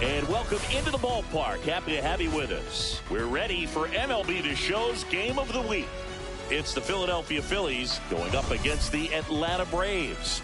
And welcome into the ballpark. Happy to have you with us. We're ready for MLB The Show's Game of the Week. It's the Philadelphia Phillies going up against the Atlanta Braves.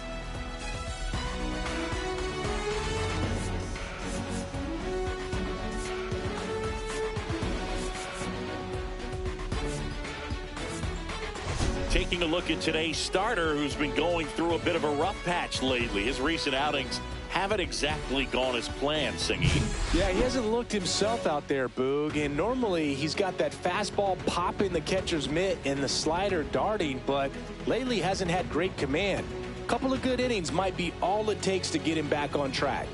Taking a look at today's starter, who's been going through a bit of a rough patch lately. His recent outings haven't exactly gone as planned, Singy. Yeah, he hasn't looked himself out there, Boog, and normally he's got that fastball popping the catcher's mitt and the slider darting, but lately hasn't had great command. A couple of good innings might be all it takes to get him back on track.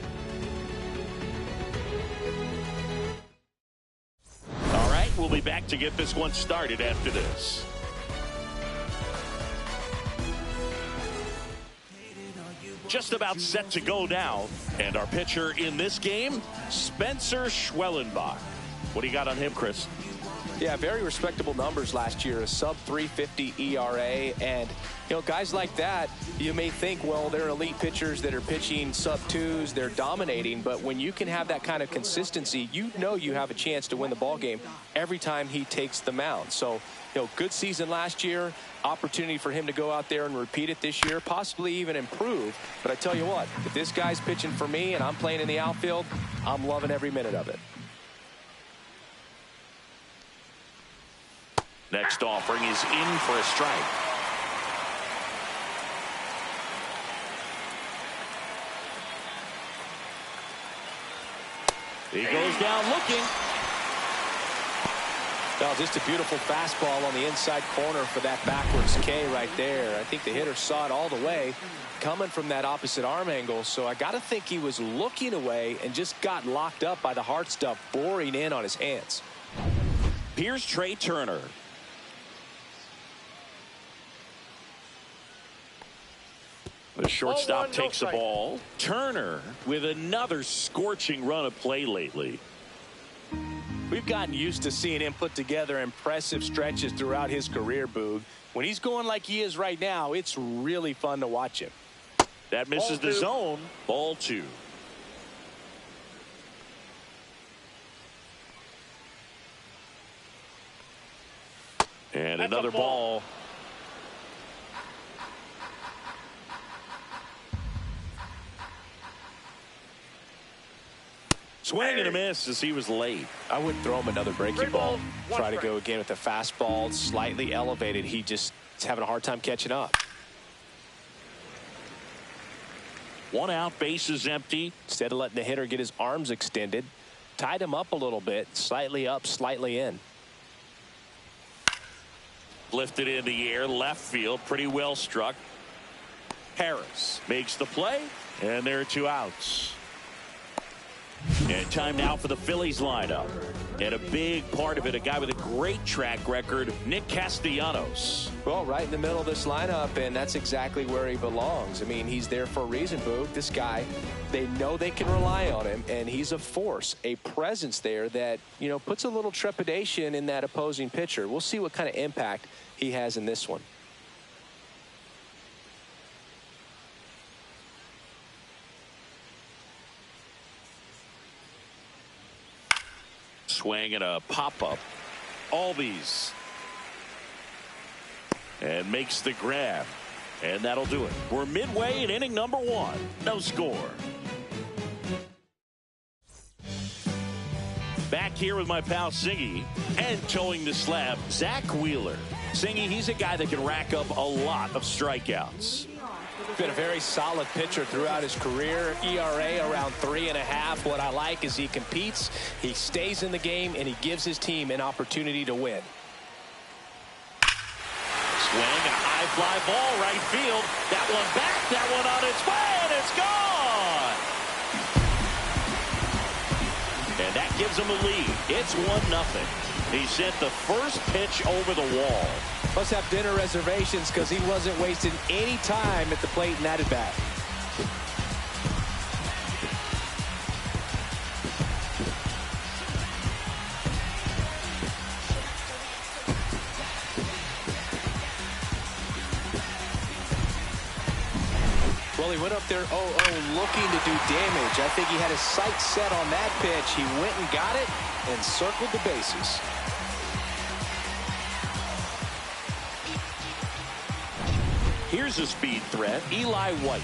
All right, we'll be back to get this one started after this. Just about set to go now, and our pitcher in this game, Spencer Schwellenbach. What do you got on him, Chris? Yeah, very respectable numbers last year, a sub 350 ERA, and guys like that, you may think, well, they're elite pitchers that are pitching sub twos, they're dominating, but when you can have that kind of consistency, you have a chance to win the ball game every time he takes the mound. So, good season last year, opportunity for him to go out there and repeat it this year, possibly even improve. But I tell you what, if this guy's pitching for me and I'm playing in the outfield, I'm loving every minute of it. Next offering is in for a strike. He goes down looking. Well, just a beautiful fastball on the inside corner for that backwards K right there. I think the hitter saw it all the way coming from that opposite arm angle. So I got to think he was looking away and just got locked up by the hard stuff boring in on his hands. Here's Trey Turner. The shortstop takes the ball. Turner with another scorching run of play lately. We've gotten used to seeing him put together impressive stretches throughout his career, Boog. When he's going like he is right now, it's really fun to watch him. That misses the zone. Ball two. And another ball. Swing and a miss as he was late. I wouldn't throw him another breaking ball. Try to go again with the fastball, slightly elevated. He just is having a hard time catching up. One out, base is empty. Instead of letting the hitter get his arms extended, tied him up a little bit, slightly up, slightly in. Lifted in the air, left field, pretty well struck. Harris makes the play, and there are two outs. And time now for the Phillies lineup. And a big part of it, a guy with a great track record, Nick Castellanos. Well, right in the middle of this lineup, and that's exactly where he belongs. I mean, he's there for a reason, Boog. This guy, they know they can rely on him, and he's a force, a presence there that, puts a little trepidation in that opposing pitcher. We'll see what kind of impact he has in this one. swing and a pop-up. Albies. And makes the grab. And that'll do it. We're midway in inning number 1. No score. Back here with my pal Singy, and towing the slab, Zach Wheeler. Singy, he's a guy that can rack up a lot of strikeouts. Been a very solid pitcher throughout his career. ERA around 3.5. What I like is he competes, he stays in the game, and he gives his team an opportunity to win. Swing and a high fly ball right field. That one back, that one on its way, and it's gone. And that gives him a lead. It's 1-0. He sent the first pitch over the wall. Must have dinner reservations because he wasn't wasting any time at the plate in that at bat. Well, he went up there 0-0 looking to do damage. I think he had his sights set on that pitch. He went and got it and circled the bases. Here's a speed threat, Eli White.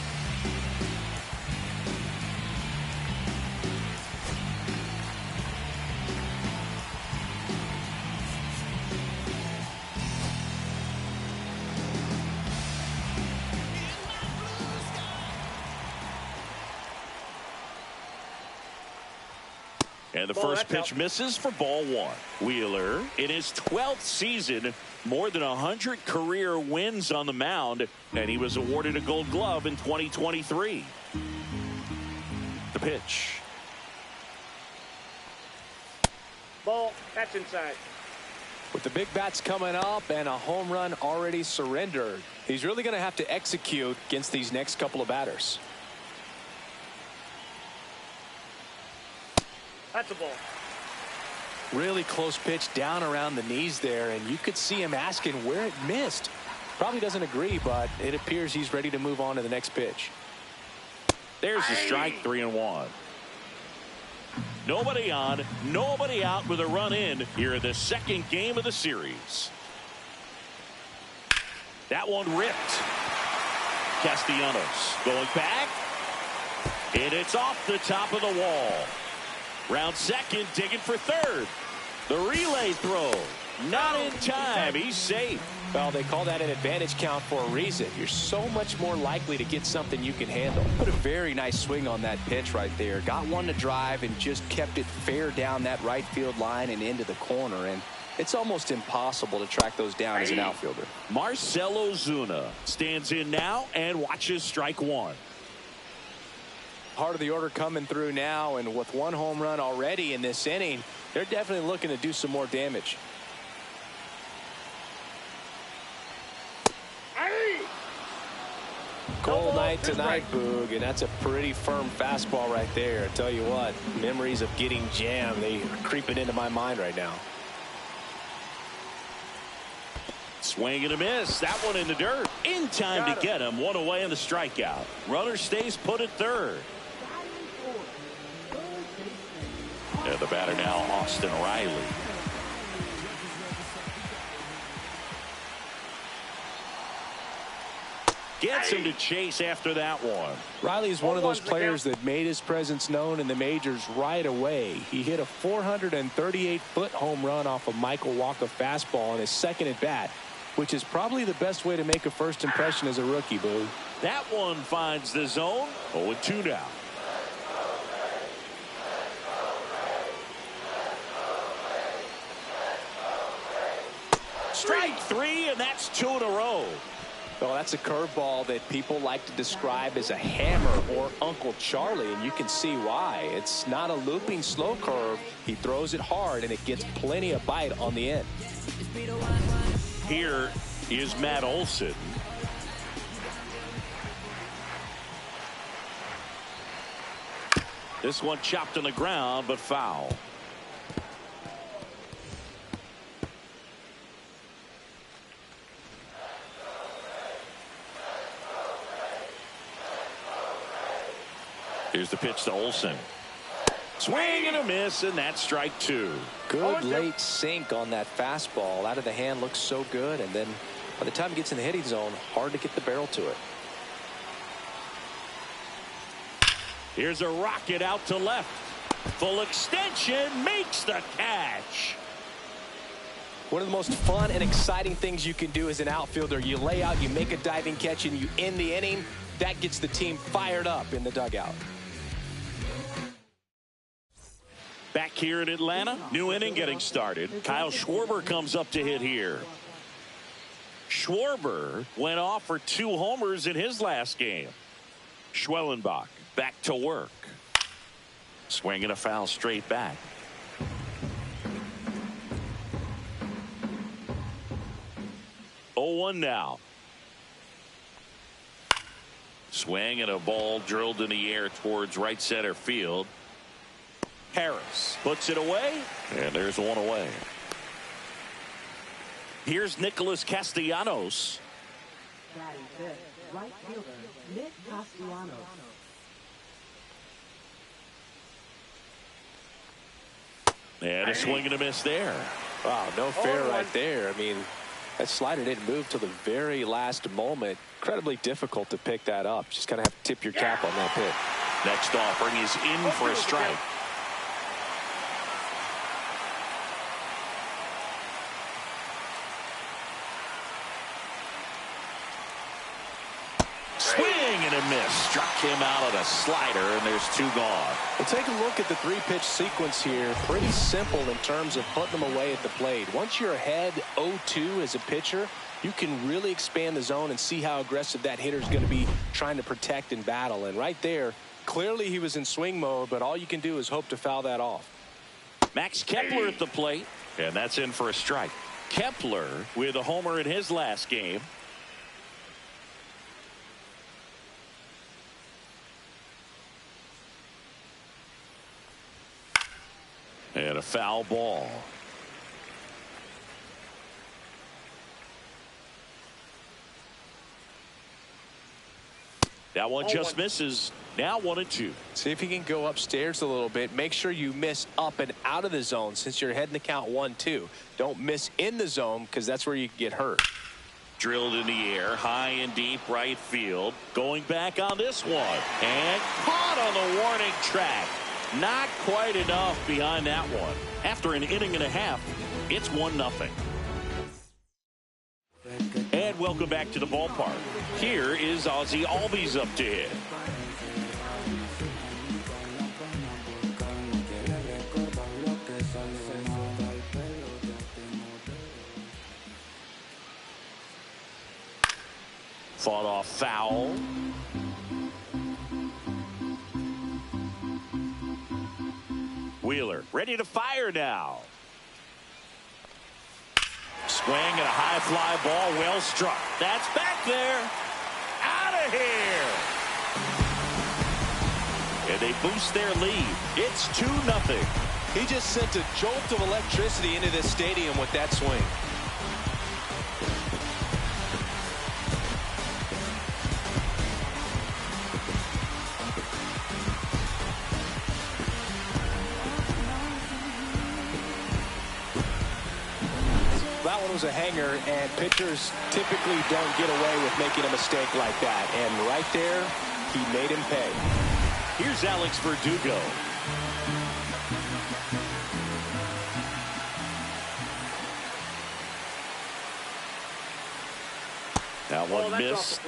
And the first pitch misses for ball 1. Wheeler, in his 12th season, more than 100 career wins on the mound, and he was awarded a Gold Glove in 2023. The pitch. Ball, that's inside. With the big bats coming up and a home run already surrendered, he's really going to have to execute against these next couple of batters. That's a ball. Really close pitch down around the knees there, and you could see him asking where it missed. Probably doesn't agree, but it appears he's ready to move on to the next pitch. There's the strike, 3-1. Nobody on, nobody out with a run in here in the second game of the series. That one ripped. Castellanos going back, and it's off the top of the wall. Round second, digging for third. The relay throw, not in time. He's safe. Well, they call that an advantage count for a reason. You're so much more likely to get something you can handle. Put a very nice swing on that pitch right there. Got one to drive and just kept it fair down that right field line and into the corner. And it's almost impossible to track those down as an outfielder. Marcell Ozuna stands in now and watches strike 1. Part of the order coming through now, and with one home run already in this inning, they're definitely looking to do some more damage. Cold night tonight, Boog, and that's a pretty firm fastball right there. I tell you what, memories of getting jammed, they are creeping into my mind right now. Swing and a miss. That one in the dirt. In time to get him. One away on the strikeout. Runner stays put at third. And the batter now, Austin Riley. Gets him to chase after that one. Riley is one of those players that made his presence known in the majors right away. He hit a 438-foot home run off of Michael Walker fastball on his second at bat, which is probably the best way to make a first impression as a rookie, Boo. That one finds the zone. 0-2 now. Strike 3, and that's 2 in a row. Well, that's a curveball that people like to describe as a hammer or Uncle Charlie, and you can see why. It's not a looping slow curve. He throws it hard, and it gets plenty of bite on the end. Here is Matt Olson. This one chopped on the ground, but foul. Here's the pitch to Olson. Swing and a miss, and that's strike two. Good late sink on that fastball. Out of the hand, looks so good, and then by the time it gets in the hitting zone, hard to get the barrel to it. Here's a rocket out to left. Full extension, makes the catch. One of the most fun and exciting things you can do as an outfielder, you lay out, you make a diving catch, and you end the inning. That gets the team fired up in the dugout. Back here in Atlanta, new inning getting started. Kyle Schwarber comes up to hit here. Schwarber went off for 2 homers in his last game. Schwellenbach back to work. Swinging a foul straight back. Oh, 1 now. Swing and a ball drilled in the air towards right center field. Harris puts it away, and there's 1 away. Here's Nicholas Castellanos. Batting fifth, right fielder, Nick Castellanos. And a swing and a miss there. Wow, no fair right there. I mean, that slider didn't move till the very last moment. Incredibly difficult to pick that up. Just kind of have to tip your cap on that pitch. Next offering is in for a strike. Swing and a miss. Struck him out on a slider, and there's 2 gone. Well, take a look at the 3-pitch sequence here. Pretty simple in terms of putting them away at the plate. Once you're ahead 0-2 as a pitcher, you can really expand the zone and see how aggressive that hitter is going to be trying to protect and battle. And right there, clearly he was in swing mode, but all you can do is hope to foul that off. Max Kepler at the plate, and that's in for a strike. Kepler with a homer in his last game. And a foul ball. That one just misses. Now 1-2. See if you can go upstairs a little bit. Make sure you miss up and out of the zone since you're heading the count 1-2. Don't miss in the zone because that's where you get hurt. Drilled in the air, high and deep right field. Going back on this one. And caught on the warning track. Not quite enough behind that one. After an inning and a half, it's 1-0. And welcome back to the ballpark. Here is Ozzie Albies up to hit. Fought off foul. Wheeler ready to fire now. Swing and a high fly ball, well struck. That's back there. Out of here. And they boost their lead. It's 2-0. He just sent a jolt of electricity into this stadium with that swing. That one was a hanger, and pitchers typically don't get away with making a mistake like that. And right there, he made him pay. Here's Alex Verdugo. That one missed.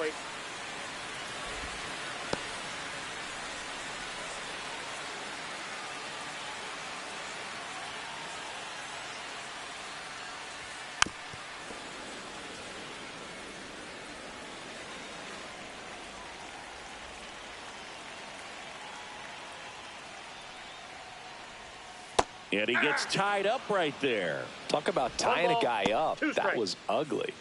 And he gets tied up right there. Talk about tying a guy up. That was ugly.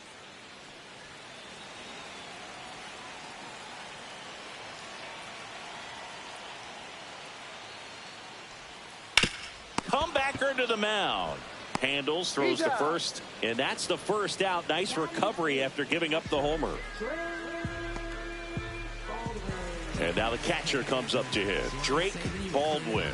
Comebacker to the mound. Handles, throws to first, and that's the first out. Nice recovery after giving up the homer. And now the catcher comes up to hit. Drake Baldwin.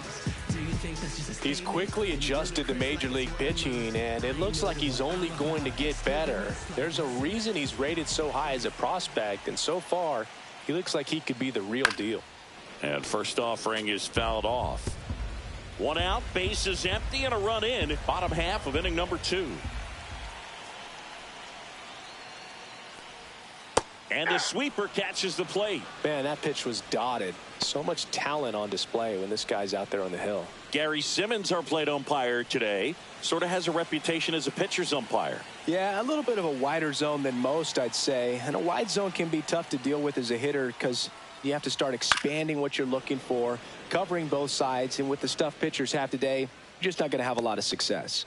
He's quickly adjusted to major league pitching, and it looks like he's only going to get better. There's a reason he's rated so high as a prospect, and so far, he looks like he could be the real deal. And first offering is fouled off. One out, base is empty, and a run in. Bottom half of inning number 2. And the sweeper catches the plate. Man, that pitch was dotted. So much talent on display when this guy's out there on the hill. Gary Simmons, our plate umpire today, sort of has a reputation as a pitcher's umpire. Yeah, a little bit of a wider zone than most, I'd say. And a wide zone can be tough to deal with as a hitter because you have to start expanding what you're looking for, covering both sides. And with the stuff pitchers have today, you're just not going to have a lot of success.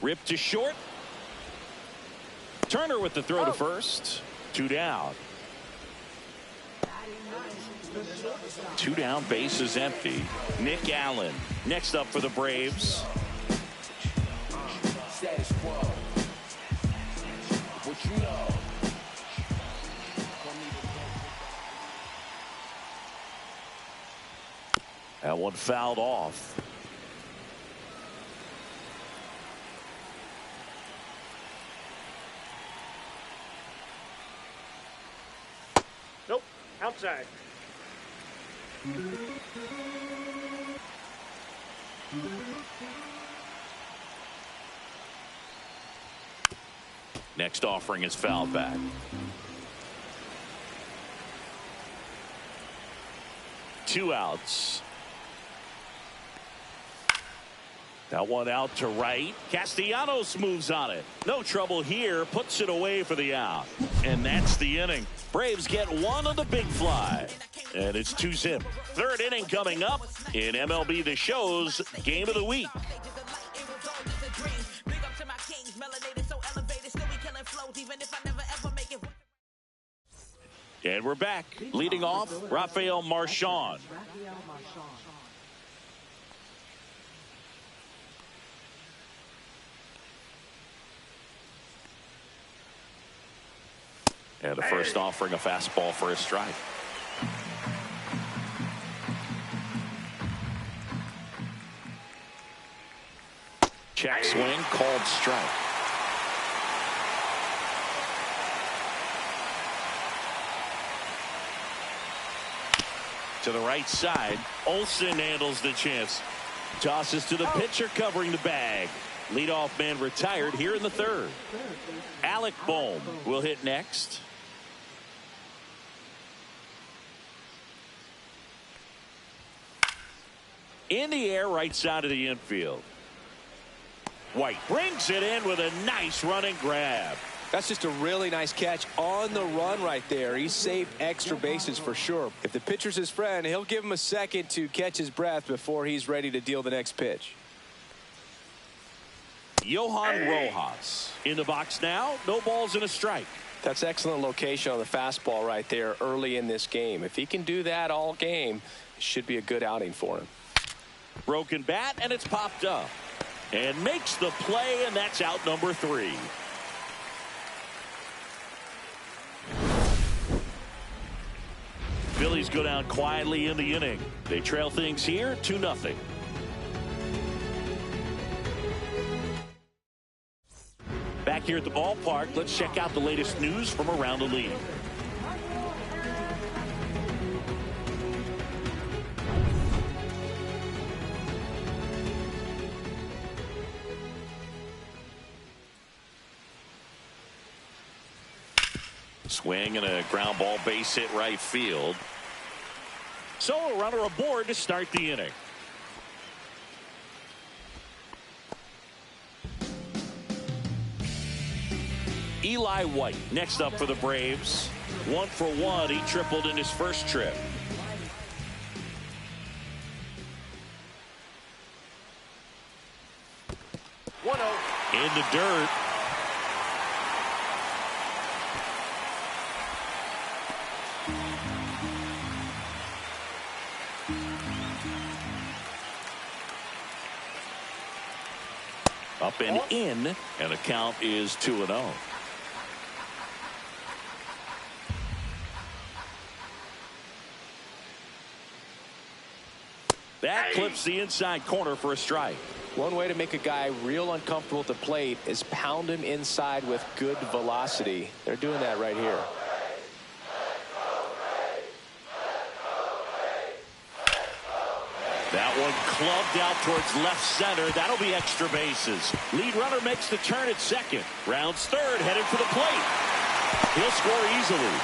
Ripped to short. Turner with the throw to first. 2 down. 2 down, base is empty. Nick Allen next up for the Braves. That one fouled off. Nope. Outside. Next offering is fouled back. Two outs. That one out to right. Castellanos moves on it. No trouble here. Puts it away for the out. And that's the inning. Braves get one on the big fly. And it's 2-zip. Third inning coming up in MLB The Show's Game of the Week. And we're back. Leading off, Rafael Marchand. And the first offering, a fastball for a strike. Check swing, called strike. To the right side, Olsen handles the chance. Tosses to the pitcher covering the bag. Leadoff man retired here in the third. Alec Bohm will hit next. In the air, right side of the infield. White brings it in with a nice running grab. That's just a really nice catch on the run right there. He saved extra bases for sure. If the pitcher's his friend, he'll give him a second to catch his breath before he's ready to deal the next pitch. Johan Rojas in the box now. No balls and a strike. That's excellent location on the fastball right there early in this game. If he can do that all game, it should be a good outing for him. Broken bat, and it's popped up. And makes the play, and that's out number 3. Phillies go down quietly in the inning. They trail things here 2-0. Back here at the ballpark, let's check out the latest news from around the league. Swing and a ground ball, base hit right field. So a runner aboard to start the inning. Eli White next up for the Braves. 1 for 1. He tripled in his first trip. In the dirt. Up and in, and the count is 2-0. Lifts the inside corner for a strike. One way to make a guy real uncomfortable at the plate is pound him inside with good velocity. They're doing that right here. That one clubbed out towards left center. That'll be extra bases. Lead runner makes the turn at second. Rounds third, headed for the plate. He'll score easily.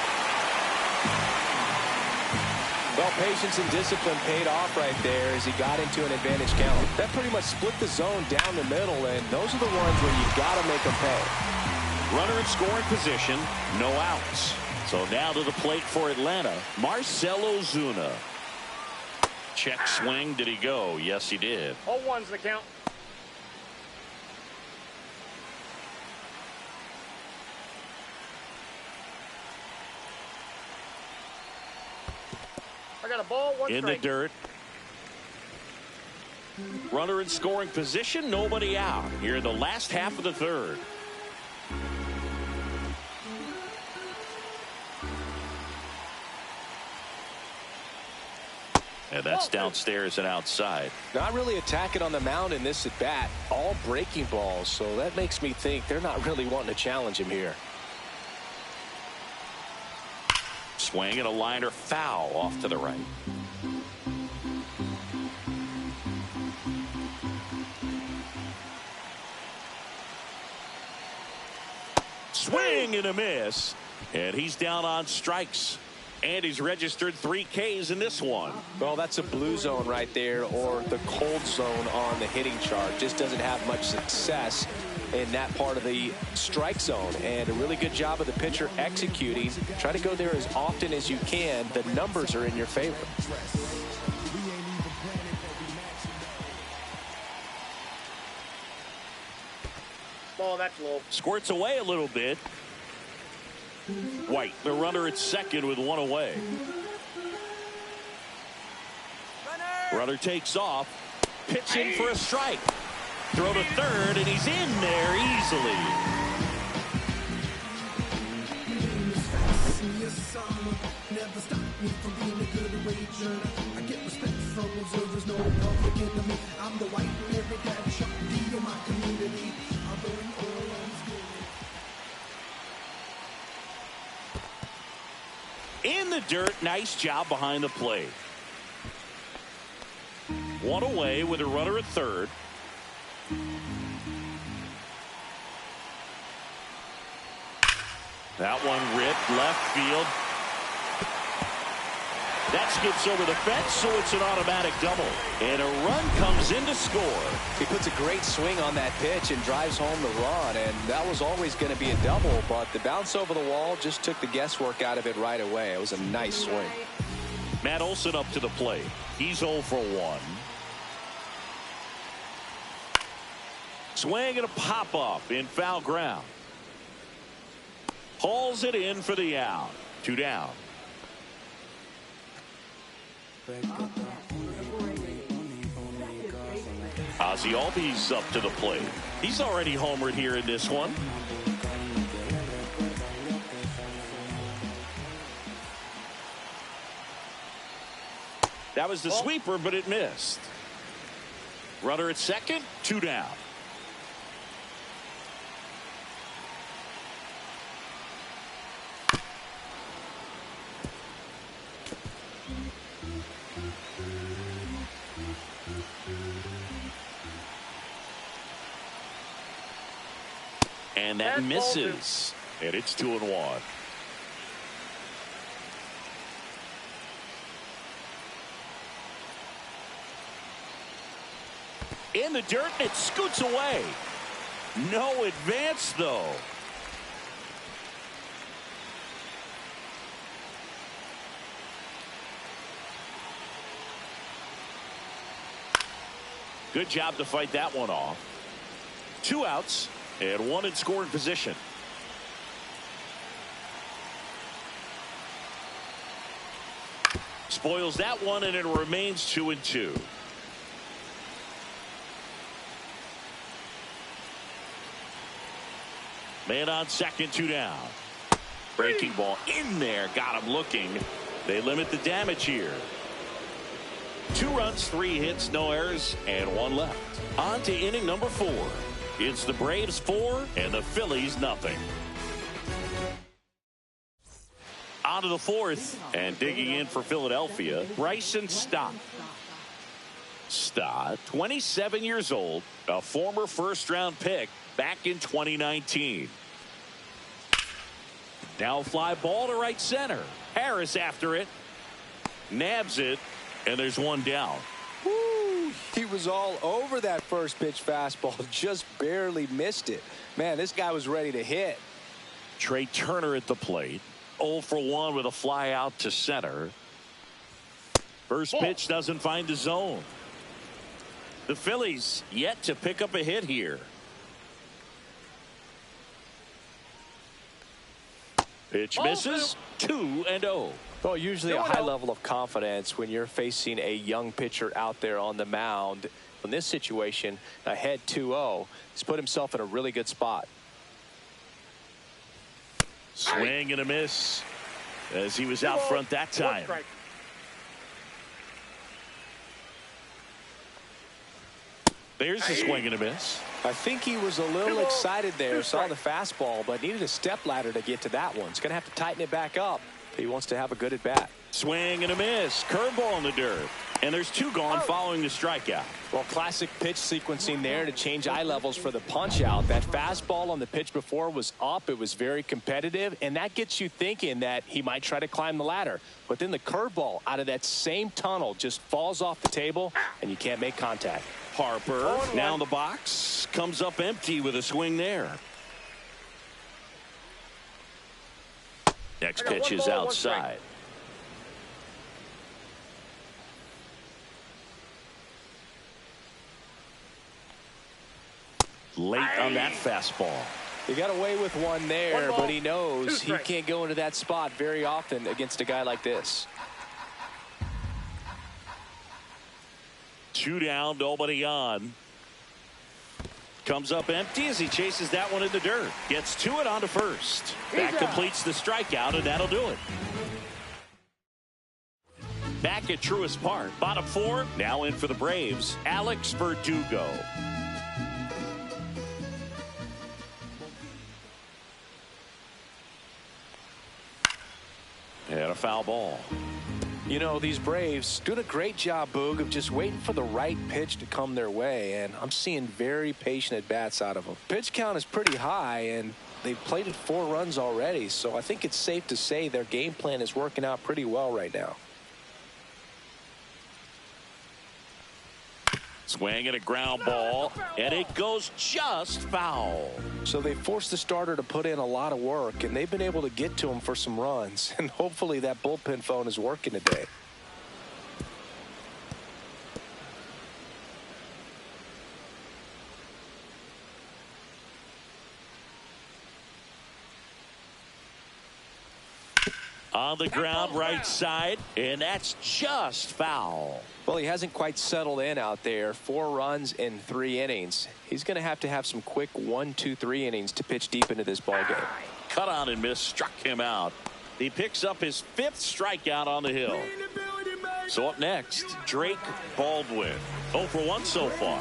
Well, patience and discipline paid off right there as he got into an advantage count. That pretty much split the zone down the middle, and those are the ones where you got to make them pay. Runner in scoring position, no outs. So now to the plate for Atlanta, Marcell Ozuna. Check swing. Did he go? Yes, he did. 0-1's the count. I got a ball, one in strike. the dirt. Runner in scoring position, nobody out here in the last half of the third. And that's downstairs and outside. Not really attacking on the mound in this at bat. All breaking balls, so that makes me think they're not really wanting to challenge him here. Swing and a liner foul off to the right. Swing and a miss. And he's down on strikes. And he's registered 3 Ks in this one. Well, that's a blue zone right there, or the cold zone on the hitting chart. Just doesn't have much success in that part of the strike zone. And a really good job of the pitcher executing. Try to go there as often as you can. The numbers are in your favor. Ball, that's low. Squirts away a little bit. White, the runner at second with 1 away. Runner takes off. Pitching for a strike. Throw to third, and he's in there easily. In the dirt, nice job behind the plate. 1 away with a runner at third. That one ripped left field. That skips over the fence, so it's an automatic double. And a run comes in to score. He puts a great swing on that pitch and drives home the run, and that was always going to be a double, but the bounce over the wall just took the guesswork out of it right away. It was a nice swing. Matt Olson up to the plate. He's 0 for 1. Swing and a pop-up in foul ground. Hauls it in for the out. 2 down. Ozzy Albies up to the plate. He's already homered here in this one. That was the sweeper, but it missed. Runner at second, 2 down. And that misses. And it's 2-1. In the dirt, and it scoots away. No advance, though. Good job to fight that one off. 2 outs and 1 in scoring position. Spoils that one, and it remains 2-2. Man on second, 2 down. Breaking ball in there, got him looking. They limit the damage here. 2 runs, 3 hits, no errors, and 1 left. On to inning number 4. It's the Braves 4 and the Phillies nothing. On to the 4th, and digging in for Philadelphia, Bryson Stott. Stott, 27 years old, a former first-round pick back in 2019. Now fly ball to right center. Harris after it. Nabs it, and there's 1 down. Woo, he was all over that first pitch fastball, just barely missed it. Man, this guy was ready to hit. Trey Turner at the plate. 0 for 1 with a fly out to center. First pitch doesn't find the zone. The Phillies yet to pick up a hit here. Pitch misses. 2-0. Well, usually a high level of confidence when you're facing a young pitcher out there on the mound. In this situation, ahead 2-0, he's put himself in a really good spot. Swing and a miss as he was out front that time. There's a swing and a miss. I think he was a little excited there, saw the fastball, but needed a step ladder to get to that one. He's going to have to tighten it back up if he wants to have a good at bat. Swing and a miss. Curveball in the dirt. And there's 2 gone following the strikeout. Well, classic pitch sequencing there to change eye levels for the punch out. That fastball on the pitch before was up. It was very competitive, and that gets you thinking that he might try to climb the ladder. But then the curveball out of that same tunnel just falls off the table, and you can't make contact. Harper now in the box, comes up empty with a swing there. Next pitch is outside. Late on that fastball. He got away with one there, but he knows he can't go into that spot very often against a guy like this. 2 down, nobody on. Comes up empty as he chases that one in the dirt. Gets to it onto first. That completes the strikeout, and that'll do it. Back at Truist Park, bottom 4, now in for the Braves, Alex Verdugo. And a foul ball. You know, these Braves doing a great job, Boog, of just waiting for the right pitch to come their way, and I'm seeing very patient at-bats out of them. Pitch count is pretty high, and they've plated 4 runs already, so I think it's safe to say their game plan is working out pretty well right now. Swing and a ground ball, and it goes just foul. So they forced the starter to put in a lot of work, and they've been able to get to him for some runs. And hopefully that bullpen phone is working today. On the ground, right side, and that's just foul. Well, he hasn't quite settled in out there. 4 runs in 3 innings. He's going to have some quick 1, 2, 3 innings to pitch deep into this ball game. Cut on and miss, struck him out. He picks up his 5th strikeout on the hill. So up next, Drake Baldwin. 0 for 1 so far.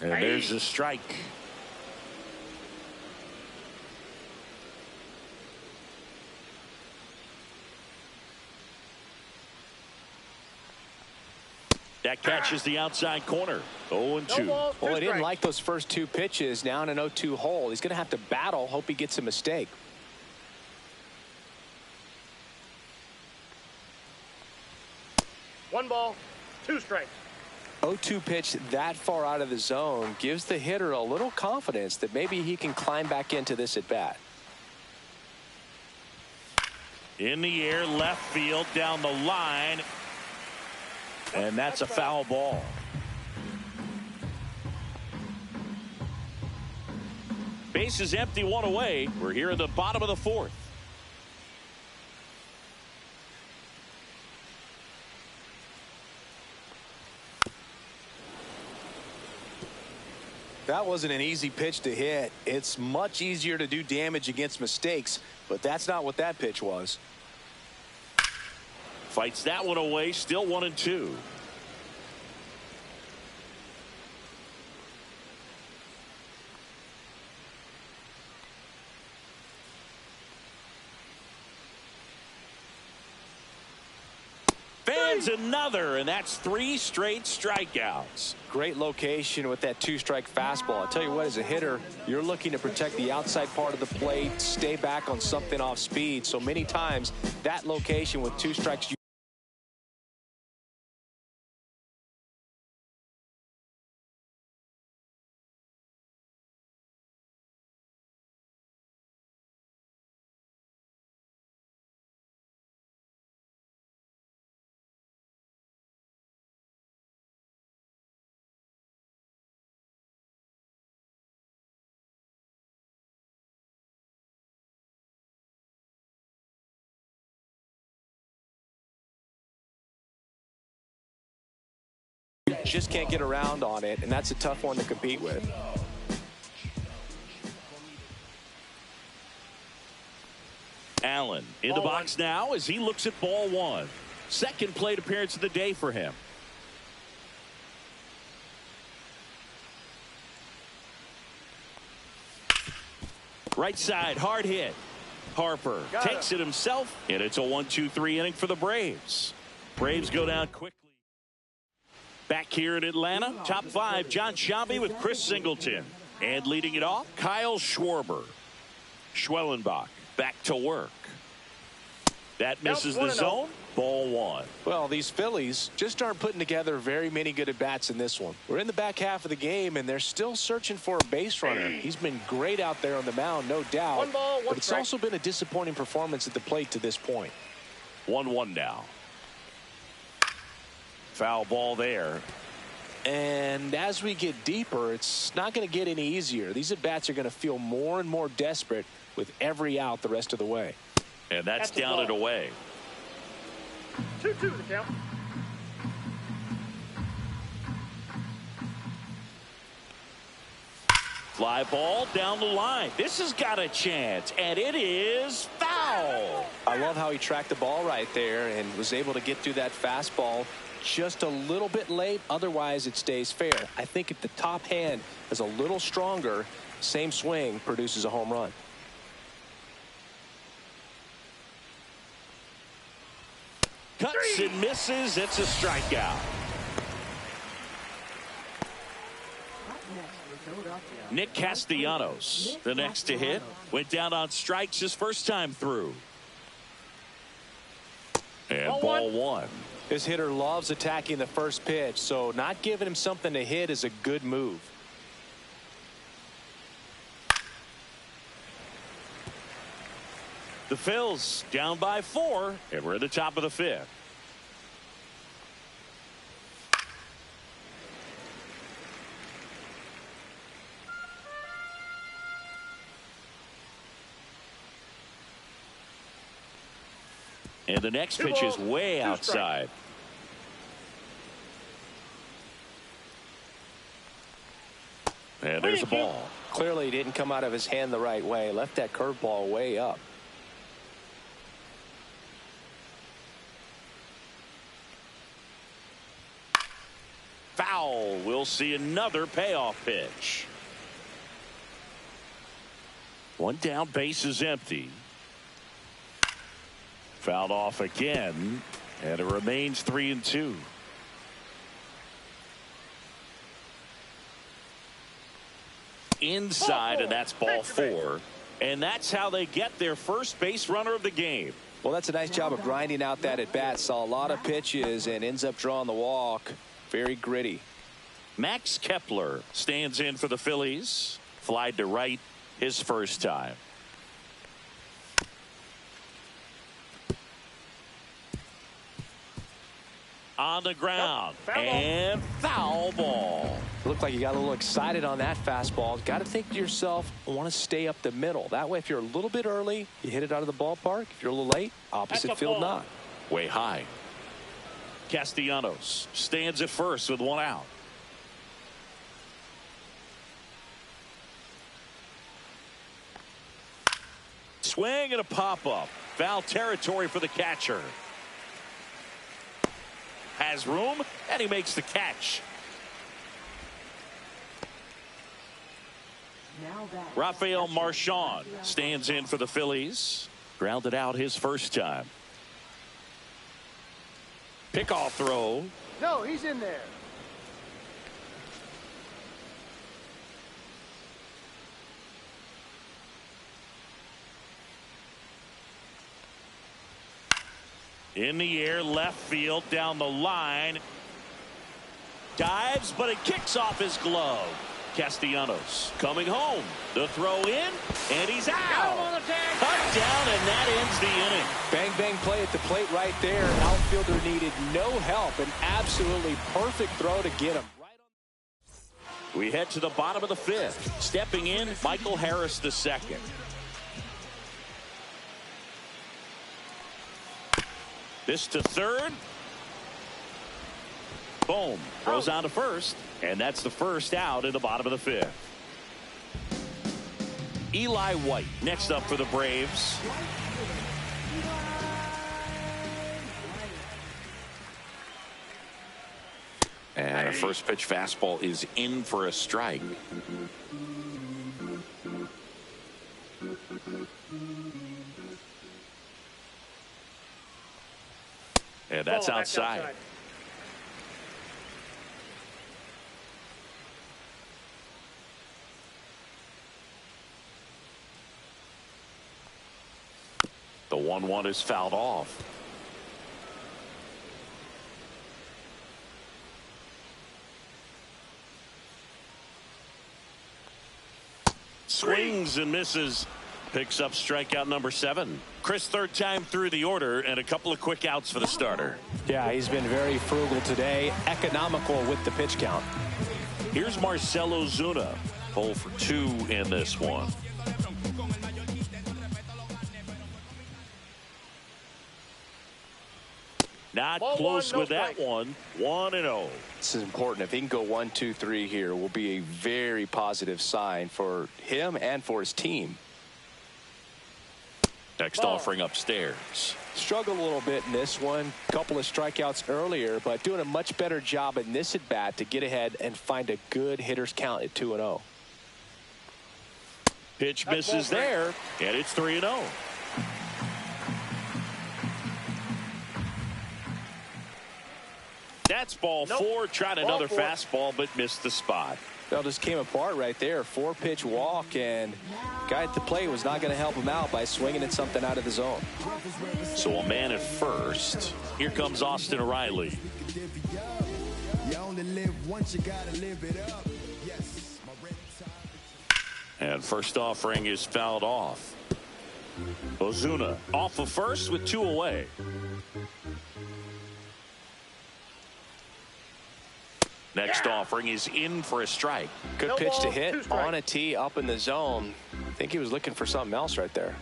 And there's a strike. That catches the outside corner. 0-2. Well, he didn't like those first two pitches. Now in an 0-2 hole. He's going to have to battle. Hope he gets a mistake. One ball, two strikes. 0-2 pitch that far out of the zone gives the hitter a little confidence that maybe he can climb back into this at bat. In the air, left field, down the line. And that's a foul ball. Base is empty, one away. We're here in the bottom of the fourth. That wasn't an easy pitch to hit. It's much easier to do damage against mistakes, but that's not what that pitch was. Fights that one away, still 1-2. Fans another, and that's 3 straight strikeouts. Great location with that 2-strike fastball. I'll tell you what, as a hitter, you're looking to protect the outside part of the plate, stay back on something off speed. So many times that location with 2 strikes, you just can't get around on it, and that's a tough one to compete with. Allen in the box now as he looks at ball 1. Second plate appearance of the day for him. Right side, hard hit. Harper takes it himself, and it's a 1-2-3 inning for the Braves. Braves go down quickly. Back here in Atlanta, top 5, John Sciambi with Chris Singleton. And leading it off, Kyle Schwarber. Schwellenbach back to work. That misses the zone. Ball 1. Well, these Phillies just aren't putting together very many good at-bats in this one. We're in the back half of the game, and they're still searching for a base runner. He's been great out there on the mound, no doubt. One ball, one but it's strike. also been a disappointing performance at the plate to this point. 1-1 now. Foul ball there. And as we get deeper, it's not going to get any easier. These at-bats are going to feel more and more desperate with every out the rest of the way. And that's down and away. 2-2 the count. Fly ball down the line. This has got a chance, and it is foul. I love how he tracked the ball right there and was able to get through that fastball just a little bit late. Otherwise, it stays fair. I think if the top hand is a little stronger, same swing produces a home run. Cuts and misses. It's a strikeout. Nick Castellanos, the next to hit, went down on strikes his first time through. And ball 1. This hitter loves attacking the first pitch, so not giving him something to hit is a good move. The Phils down by 4, and we're at the top of the 5th. And the next pitch is way outside. And there's a ball. Clearly, he didn't come out of his hand the right way. Left that curveball way up. foul. We'll see another payoff pitch. One down, base is empty. Fouled off again, and it remains 3-2. Inside, and that's ball 4. And that's how they get their first base runner of the game. Well, that's a nice job of grinding out that at bat. Saw a lot of pitches and ends up drawing the walk. Very gritty. Max Kepler stands in for the Phillies. Flied to right his first time. On the ground, and foul ball. Looked like you got a little excited on that fastball. Got to think to yourself, I want to stay up the middle. That way, if you're a little bit early, you hit it out of the ballpark. If you're a little late, opposite field not. Way high. Castellanos stands at first with one out. Swing and a pop-up. Foul territory for the catcher. Has room, and he makes the catch. Rafael Marchand stands in for the Phillies. Grounded out his first time. Pickoff throw. No, he's in there. In the air, left field, down the line. Dives, but it kicks off his glove. Castellanos coming home. The throw in, and he's out. Cut down, and that ends the inning. Bang, bang play at the plate right there. Outfielder needed no help. An absolutely perfect throw to get him. We head to the bottom of the 5th. Stepping in, Michael Harris II. This to third. Boom. Throws on to first. And that's the first out in the bottom of the 5th. Eli White next up for the Braves. And a first pitch fastball is in for a strike. And that's outside. The 1-1 is fouled off. Swings and misses. Picks up strikeout number 7. Chris, third time through the order, and a couple of quick outs for the starter. Yeah, he's been very frugal today. Economical with the pitch count. Here's Marcell Ozuna. 0 for 2 in this one. Not close with that one. 1-0. This is important. If he can go 1, 2, 3 here, will be a very positive sign for him and for his team. Next offering upstairs. Struggled a little bit in this one. Couple of strikeouts earlier, but doing a much better job in this at bat to get ahead and find a good hitter's count at 2-0. Pitch misses there, and it's 3-0. That's ball 4. Tried another fastball, but missed the spot. That just came apart right there. 4-pitch walk, and guy at the plate was not going to help him out by swinging at something out of the zone. So a man at first. Here comes Austin Riley. And first offering is fouled off. Ozuna off of first with 2 away. Next offering is in for a strike. Good pitch to hit on a tee up in the zone. I think he was looking for something else right there.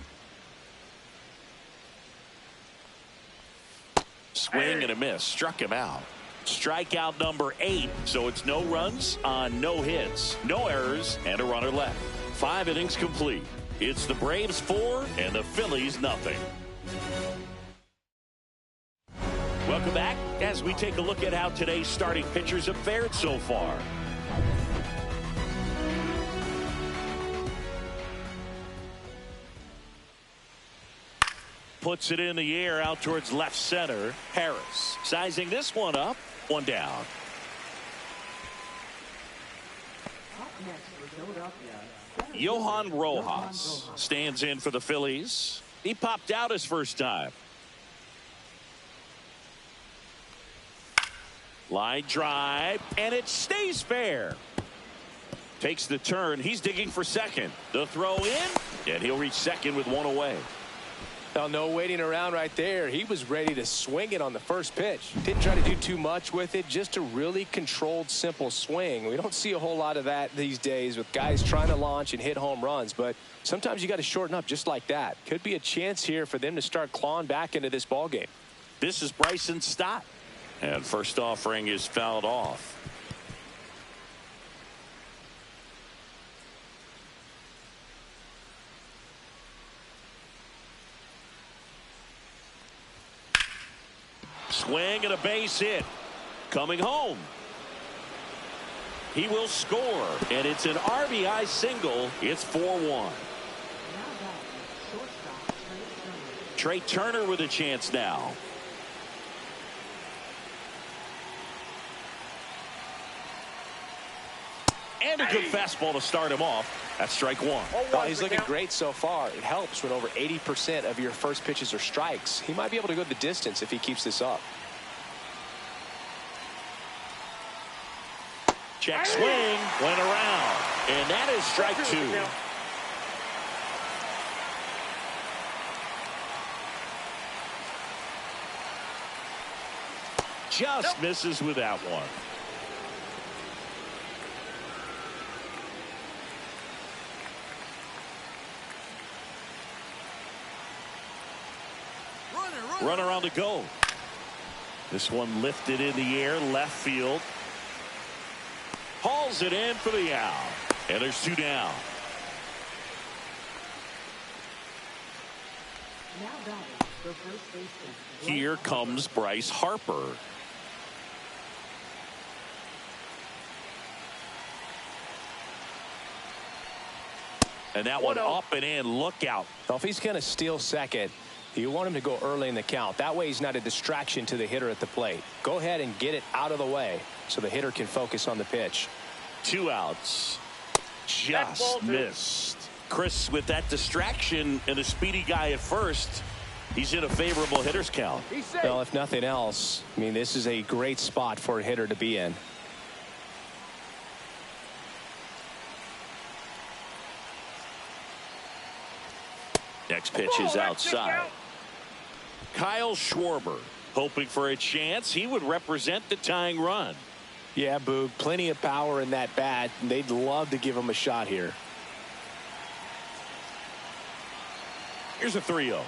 Swing and a miss. Struck him out. Strikeout number 8. So it's no runs on no hits, no errors, and a runner left. 5 innings complete. It's the Braves 4 and the Phillies nothing. Welcome back as we take a look at how today's starting pitchers have fared so far. Puts it in the air out towards left center. Harris sizing this one up. One down. Johan Rojas stands in for the Phillies. He popped out his first time. Line drive, and it stays fair. Takes the turn. He's digging for second. The throw in, and he'll reach second with one away. Now, no waiting around right there. He was ready to swing it on the first pitch. Didn't try to do too much with it. Just a really controlled, simple swing. We don't see a whole lot of that these days with guys trying to launch and hit home runs. But sometimes you got to shorten up just like that. Could be a chance here for them to start clawing back into this ball game. This is Bryson Stott. And first offering is fouled off. Swing and a base hit. Coming home. He will score. And it's an RBI single. It's 4-1. Trey Turner with a chance now. And a good fastball to start him off. That's strike one. Oh, he's looking great so far. It helps when over 80% of your first pitches are strikes. He might be able to go the distance if he keeps this up. Check swing. Went around. And that is strike two. Just misses with that one. Runner on the go. This one lifted in the air, left field. Hauls it in for the out. And there's two down. Here comes Bryce Harper. And that one up and in. Look out. Well, if he's going to steal second, you want him to go early in the count. That way he's not a distraction to the hitter at the plate. Go ahead and get it out of the way so the hitter can focus on the pitch. Two outs. Just missed. Chris, with that distraction and a speedy guy at first, he's in a favorable hitter's count. Well, if nothing else, I mean, this is a great spot for a hitter to be in. Next pitch is outside. Kyle Schwarber hoping for a chance. He would represent the tying run. Yeah, Boog, plenty of power in that bat. They'd love to give him a shot here. Here's a 3-0.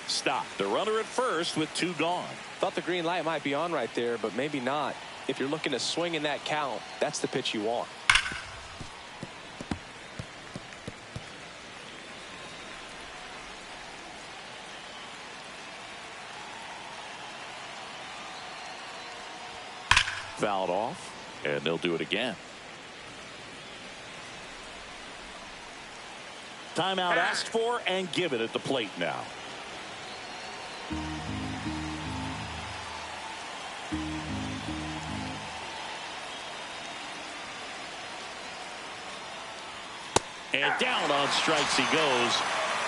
Stop. The runner at first with two gone. Thought the green light might be on right there, but maybe not. If you're looking to swing in that count, that's the pitch you want. Fouled off, and they'll do it again. Timeout asked for and given at the plate now. And down on strikes he goes.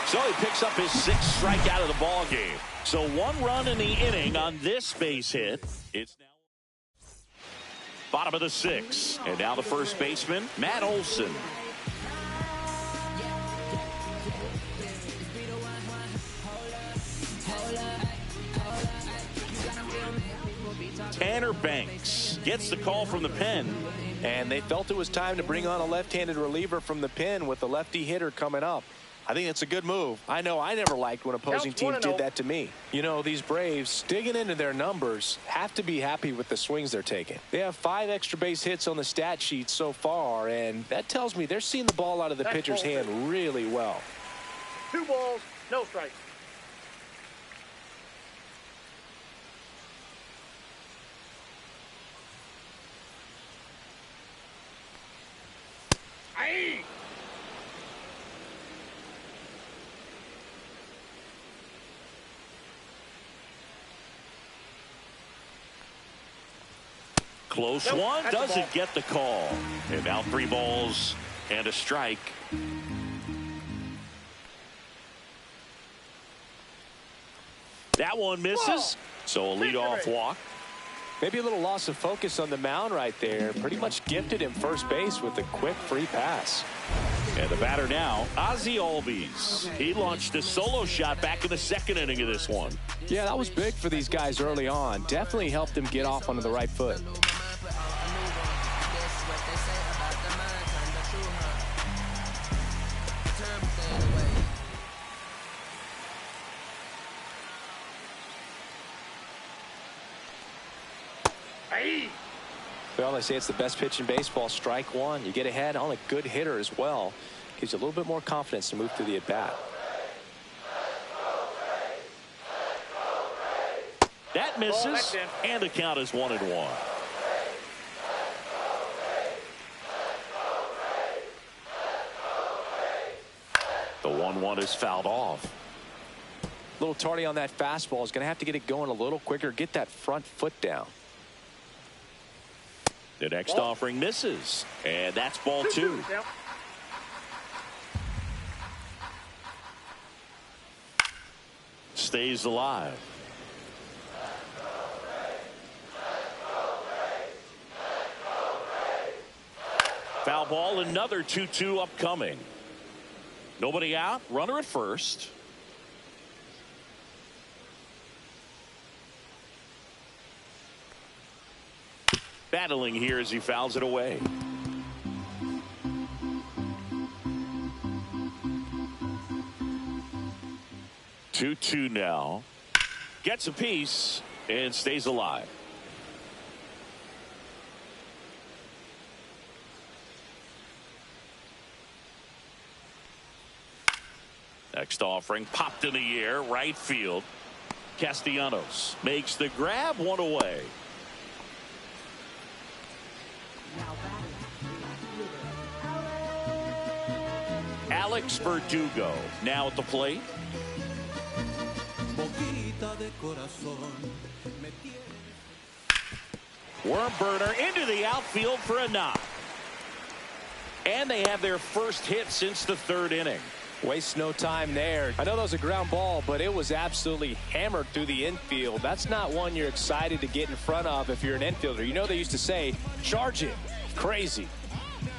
So he picks up his sixth strikeout of the ball game. So one run in the inning on this base hit. It's now bottom of the sixth. And now the first baseman, Matt Olson. Tanner Banks gets the call from the pen. And they felt it was time to bring on a left-handed reliever from the pen with the lefty hitter coming up. I think it's a good move. I know I never liked when opposing teams did that to me. You know, these Braves, digging into their numbers, have to be happy with the swings they're taking. They have 5 extra base hits on the stat sheet so far, and that tells me they're seeing the ball out of the pitcher's hand really well. 2 balls, no strikes. Close Nope, one, that's a doesn't ball. get the call. And now 3 balls and a strike. That one misses. So a leadoff walk. Maybe a little loss of focus on the mound right there. Pretty much gifted him first base with a quick free pass. And the batter now, Ozzie Albies. He launched a solo shot back in the 2nd inning of this one. Yeah, that was big for these guys early on. Definitely helped them get off onto the right foot. Hey. Well, they say it's the best pitch in baseball. Strike one. You get ahead on a good hitter as well. Gives you a little bit more confidence to move through the at-bat. That misses, and the count is 1-1. The 1-1 is fouled off. A little tardy on that fastball. Is going to have to get it going a little quicker. Get that front foot down. The next offering misses, and that's ball 2. The count. Stays alive. Foul ball, another 2-2 upcoming. Nobody out, runner at first. Battling here as he fouls it away. Two now. Gets a piece and stays alive. Next offering popped in the air, right field. Castellanos makes the grab, 1 away. Now batting, Alex Verdugo now at the plate. Worm burner into the outfield for a knock. And they have their first hit since the 3rd inning. Waste no time there. I know that was a ground ball, but it was absolutely hammered through the infield. That's not one you're excited to get in front of if you're an infielder. You know they used to say, charge it. Crazy.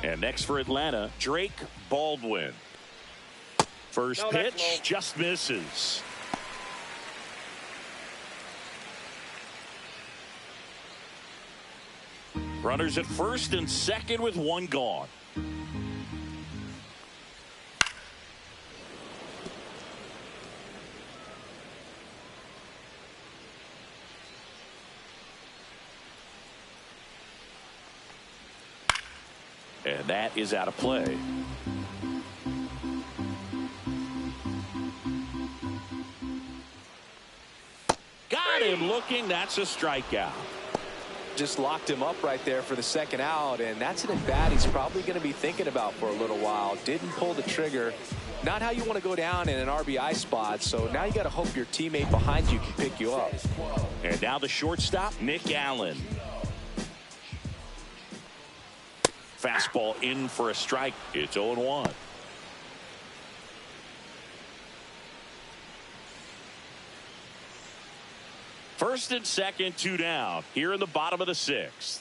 And next for Atlanta, Drake Baldwin. First pitch just misses. Runners at first and second with 1 gone. And that is out of play. Got him looking. That's a strikeout. Just locked him up right there for the 2nd out, and that's an at-bat he's probably going to be thinking about for a little while. Didn't pull the trigger. Not how you want to go down in an RBI spot, so now you got to hope your teammate behind you can pick you up. And now the shortstop, Nick Allen. Fastball in for a strike. It's 0-1. First and second, 2 down. Here in the bottom of the 6th.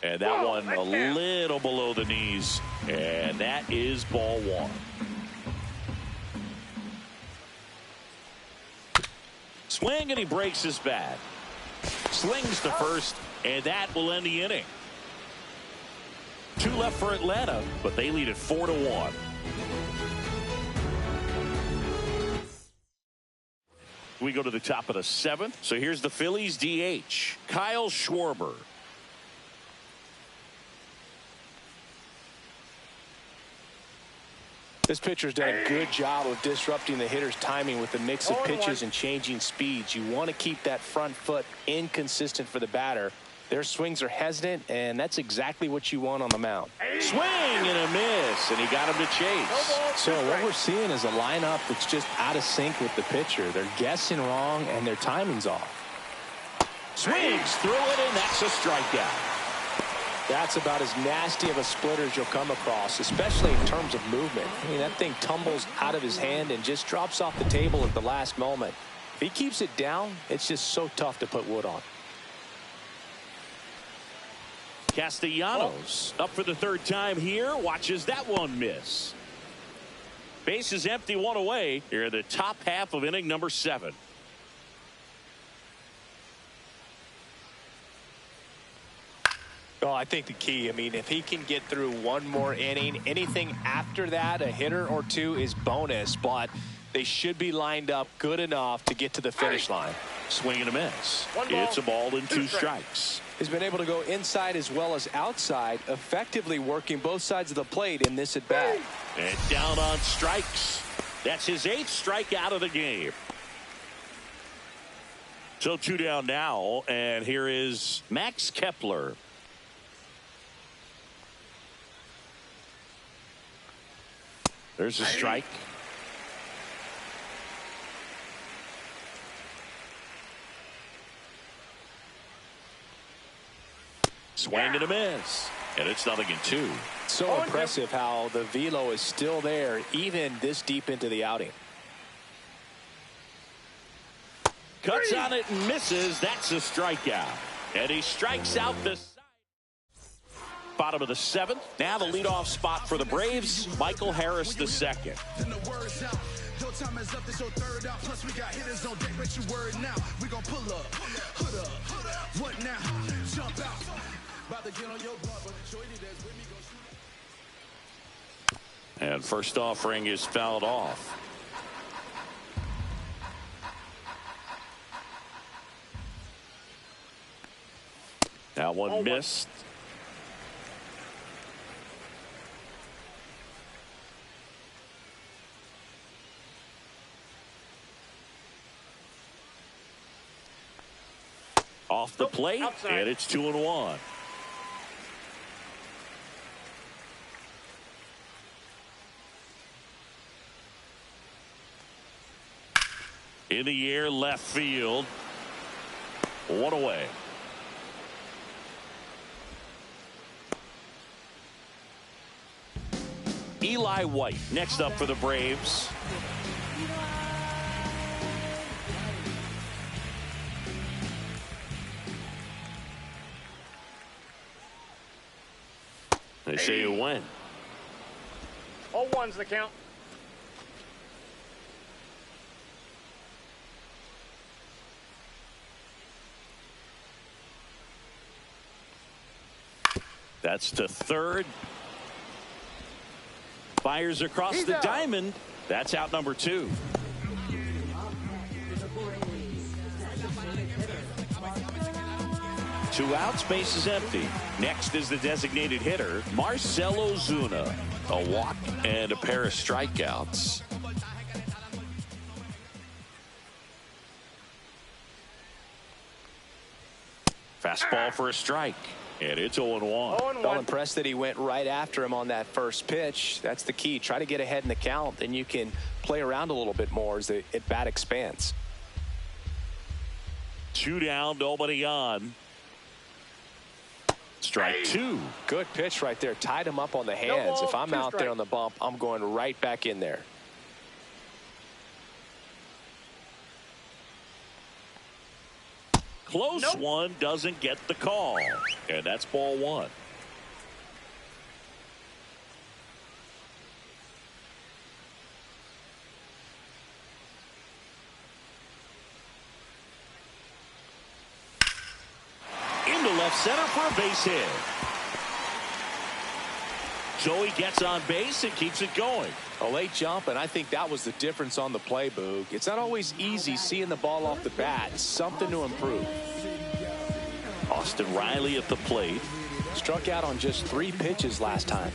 And that one a little below the knees. And that is ball 1. Swing, and he breaks his bat. Slings to first, and that will end the inning. 2 left for Atlanta, but they lead it 4-1. We go to the top of the 7th. So here's the Phillies DH, Kyle Schwarber. This pitcher's done a good job of disrupting the hitter's timing with the mix of pitches and changing speeds. You want to keep that front foot inconsistent for the batter. Their swings are hesitant, and that's exactly what you want on the mound. Swing and a miss, and he got him to chase. So what we're seeing is a lineup that's just out of sync with the pitcher. They're guessing wrong, and their timing's off. Swings through it, and that's a strikeout. That's about as nasty of a splitter as you'll come across, especially in terms of movement. I mean, that thing tumbles out of his hand and just drops off the table at the last moment. If he keeps it down, it's just so tough to put wood on. Castellanos up for the third time here. Watches that one miss. Base is empty, one away. Here in the top half of inning number 7. Oh, I think the key, I mean, if he can get through one more inning, anything after that, a hitter or two is bonus, but they should be lined up good enough to get to the finish line. Swing and a miss. It's a ball and 2 strikes. He's been able to go inside as well as outside, effectively working both sides of the plate in this at bat. And down on strikes. That's his 8th strikeout of the game. So 2 down now, and here is Max Kepler. There's a strike. Swing and a miss. And it's 0-2. So impressive how the velo is still there even this deep into the outing. Cuts on it and misses. That's a strikeout. And he strikes out the bottom of the 7th. Now the leadoff spot for the Braves, Michael Harris II. Time is up, this your third out. Plus, we got hitters on deck, but you word now. We gon' pull up, hood up, what now? Jump out. About to get on your block, but the shorty that's with me gon' shoot. And first offering is fouled off. That one missed. Off the plate, and it's 2-1. In the air, left field. 1 away. Eli White next up for the Braves. They say you win. All ones the count. That's to third. Fires across the diamond. That's out number 2. Two outs, base is empty. Next is the designated hitter, Marcell Ozuna. A walk and a pair of strikeouts. Fastball for a strike. And it's 0-1. Well impressed that he went right after him on that first pitch. That's the key. Try to get ahead in the count. Then you can play around a little bit more as the at bat expands. 2 down, nobody on. Strike 2. Good pitch right there. Tied him up on the hands. If I'm out there on the bump, I'm going right back in there. Close one, doesn't get the call. And that's ball 1. Into left center for a base hit. Joey gets on base and keeps it going. A late jump, and I think that was the difference on the play, Boog. It's not always easy seeing the ball off the bat. Something to improve. Austin Riley at the plate. Struck out on just 3 pitches last time.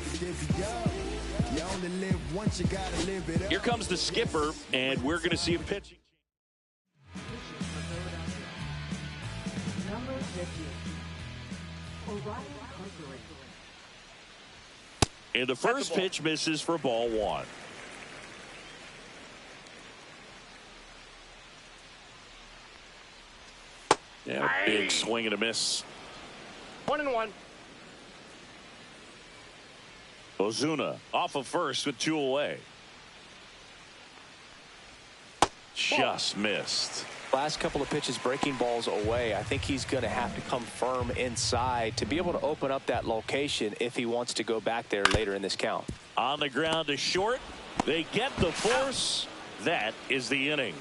Here comes the skipper, and we're going to see a pitching. Number 50. And the first pitch misses for ball 1. Yeah, a big swing and a miss. 1-1. Ozuna off of first with 2 away. Just missed. Last couple of pitches breaking balls away. I think he's going to have to come firm inside to be able to open up that location if he wants to go back there later in this count. On the ground to short. They get the force. That is the inning.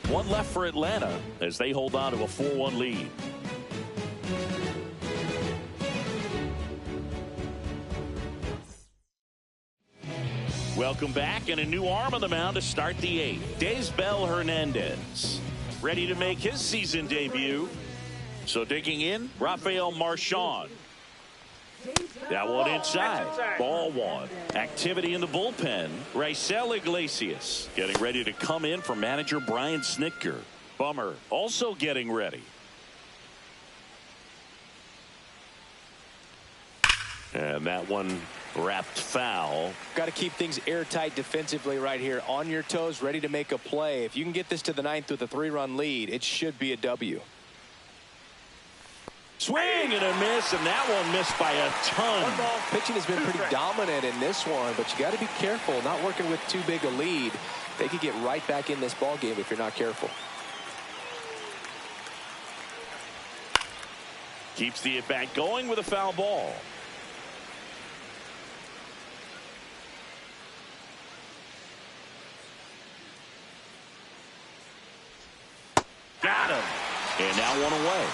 1 left for Atlanta as they hold on to a 4-1 lead. Welcome back, and a new arm on the mound to start the 8th. Daysbel Hernandez ready to make his season debut. So digging in, Rafael Marchand. That one inside. Ball 1. Activity in the bullpen. Raisel Iglesias getting ready to come in for manager Brian Snitker. Bummer also getting ready. And that one wrapped foul. Got to keep things airtight defensively right here. On your toes, ready to make a play. If you can get this to the 9th with a 3-run lead, it should be a W. Swing and a miss, and that one missed by a ton. Pitching has been pretty dominant in this one, but you got to be careful. Not working with too big a lead. They could get right back in this ball game if you're not careful. Keeps the at-bat going with a foul ball. Got him. And now 1 away.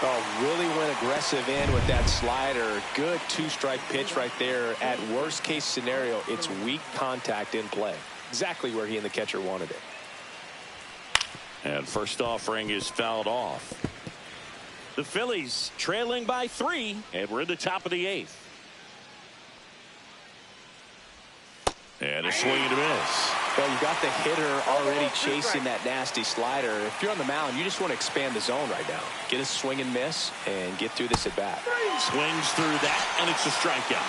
Oh, really went aggressive in with that slider. Good 2-strike pitch right there. At worst case scenario, it's weak contact in play. Exactly where he and the catcher wanted it. And first offering is fouled off. The Phillies trailing by 3, and we're in the top of the 8th. And a swing and a miss. Well, you got the hitter already chasing that nasty slider. If you're on the mound, you just want to expand the zone right now. Get a swing and miss and get through this at bat. Swings through that, and it's a strikeout.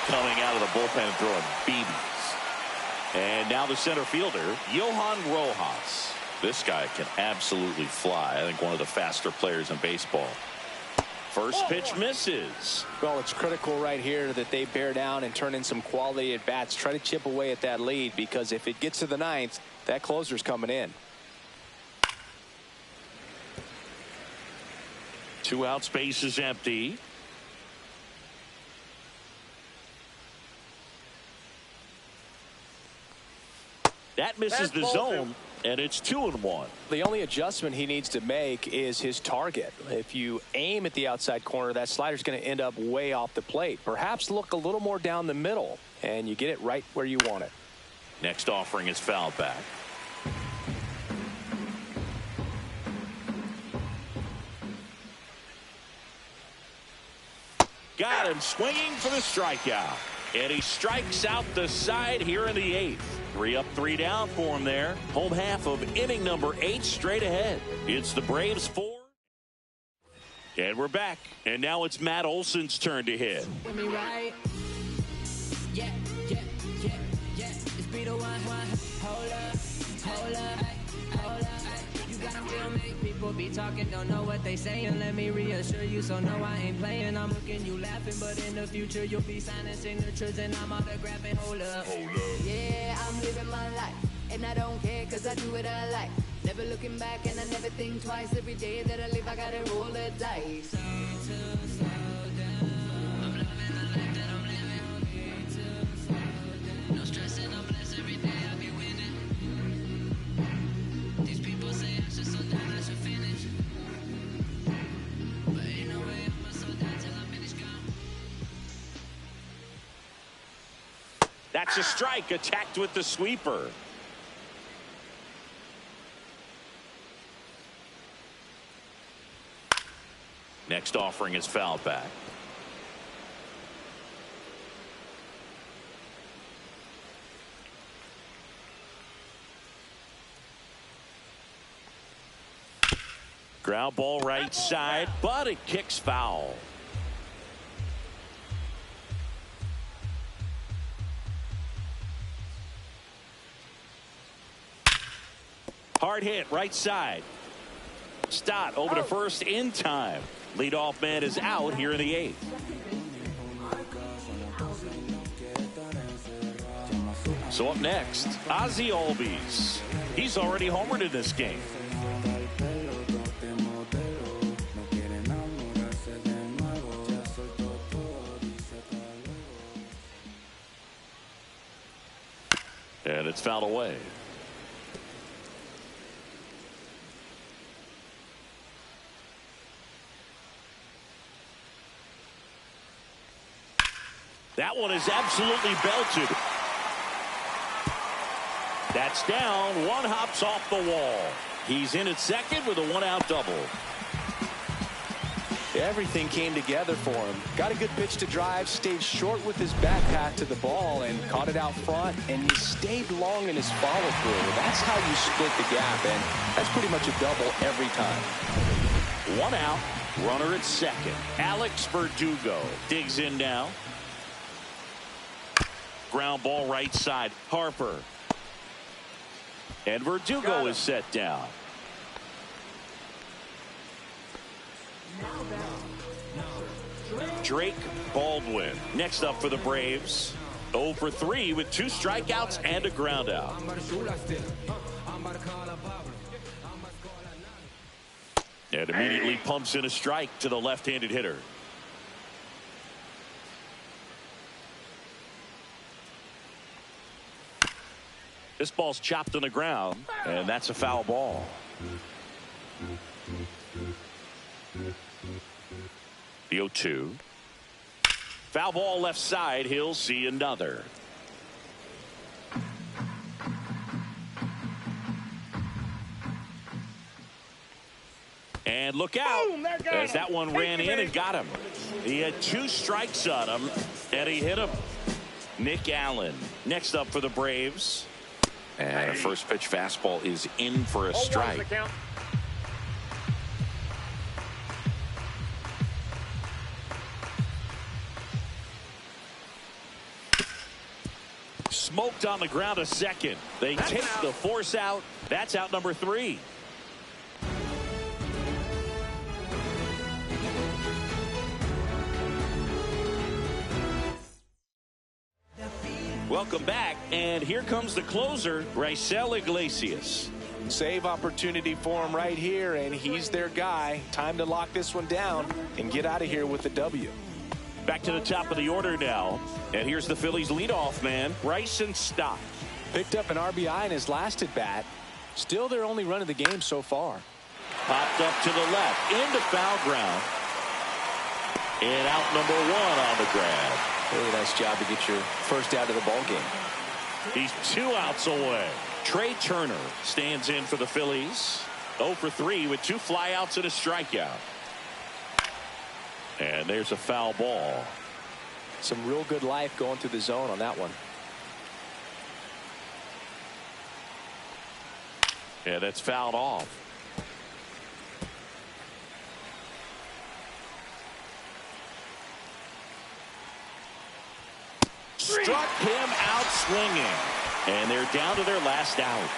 Coming out of the bullpen and throwing BBs. And now the center fielder, Johan Rojas. This guy can absolutely fly. I think one of the faster players in baseball. First pitch misses. Well, it's critical right here that they bear down and turn in some quality at bats. Try to chip away at that lead, because if it gets to the 9th, that closer's coming in. 2 out, space is empty. That misses the zone. And it's 2-1. The only adjustment he needs to make is his target. If you aim at the outside corner, that slider's going to end up way off the plate. Perhaps look a little more down the middle, and you get it right where you want it. Next offering is fouled back. Got him swinging for the strikeout. And he strikes out the side here in the 8th. 3 up, 3 down for him there. Home half of inning number 8 straight ahead. It's the Braves 4. And we're back. And now it's Matt Olson's turn to hit. People be talking, don't know what they saying. Let me reassure you, so no, I ain't playing. I'm looking, you laughing, but in the future you'll be signing signatures and I'm autographing. Hold up. Yeah, I'm living my life, and I don't care, cause I do what I like. Never looking back, and I never think twice. Every day that I live, I gotta roll the dice. No stressing, no bless, every day I be winning. These people say I should slow down, I should finish. But ain't no way I'ma slow down till I finish gone. That's a strike, attacked with the sweeper. Next offering is fouled back. Ground ball right side, but it kicks foul. Hard hit right side. Stott over to first in time. Leadoff man is out here in the 8th. So up next, Ozzie Albies. He's already homered in this game. And it's fouled away. That one is absolutely belted. That's down. One hops off the wall. He's in at second with a 1-out double. Everything came together for him. Got a good pitch to drive, stayed short with his back path to the ball, and caught it out front, and he stayed long in his follow-through. That's how you split the gap, and that's pretty much a double every time. 1 out, runner at second. Alex Verdugo digs in now. Ground ball right side. Harper. And Verdugo is set down. Drake Baldwin next up for the Braves. 0 for 3 with 2 strikeouts and a ground out. And immediately pumps in a strike to the left-handed hitter. This ball's chopped on the ground, and that's a foul ball. The 0-2. Foul ball left side. He'll see another. And look out. Boom, as that one ran in and got him. He had 2 strikes on him, and he hit him. Nick Allen next up for the Braves. And a first pitch fastball is in for a strike. Smoked on the ground a second. They take the force out. That's out number 3. Welcome back, and here comes the closer, Raisel Iglesias. Save opportunity for him right here, and he's their guy. Time to lock this one down and get out of here with the W. Back to the top of the order now, and here's the Phillies leadoff man, Bryson Stott. Picked up an RBI in his last at bat. Still their only run of the game so far. Popped up to the left, into foul ground. And out number 1 on the grab. Really nice job to get your first out of the ball game. He's 2 outs away. Trey Turner stands in for the Phillies. 0 for 3 with 2 flyouts and a strikeout. And there's a foul ball. Some real good life going through the zone on that one. And that's fouled off. Struck him out swinging. And they're down to their last out.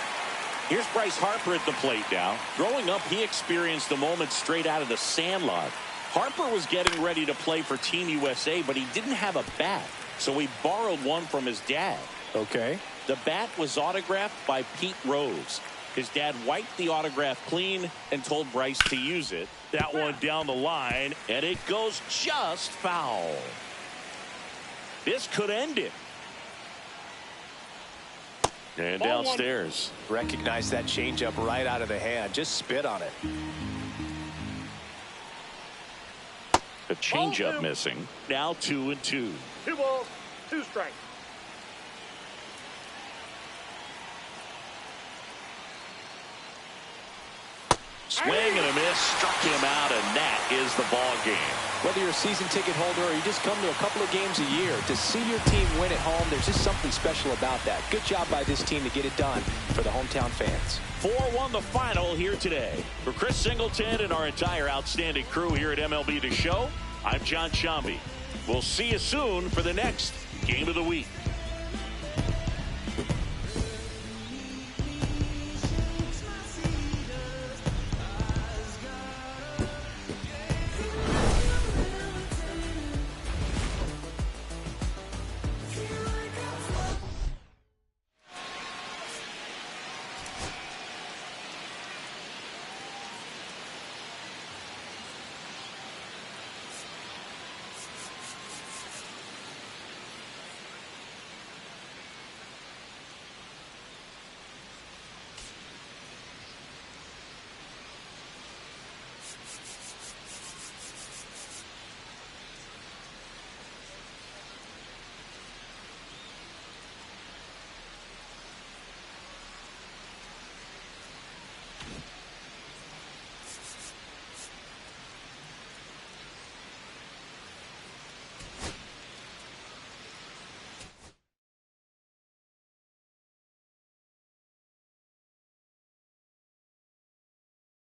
Here's Bryce Harper at the plate now. Growing up, he experienced a moment straight out of the Sandlot. Harper was getting ready to play for Team USA, but he didn't have a bat. So he borrowed one from his dad. Okay. The bat was autographed by Pete Rose. His dad wiped the autograph clean and told Bryce to use it. That one down the line, and it goes just foul. This could end it. And downstairs. Recognize that changeup right out of the hand. Just spit on it. A changeup missing. Now 2-2. 2 balls, 2 strikes. Swing and a miss, struck him out, and that is the ball game. Whether you're a season ticket holder or you just come to a couple of games a year, to see your team win at home, there's just something special about that. Good job by this team to get it done for the hometown fans. 4-1 the final here today. For Chris Singleton and our entire outstanding crew here at MLB The Show, I'm John Shambi. We'll see you soon for the next Game of the Week.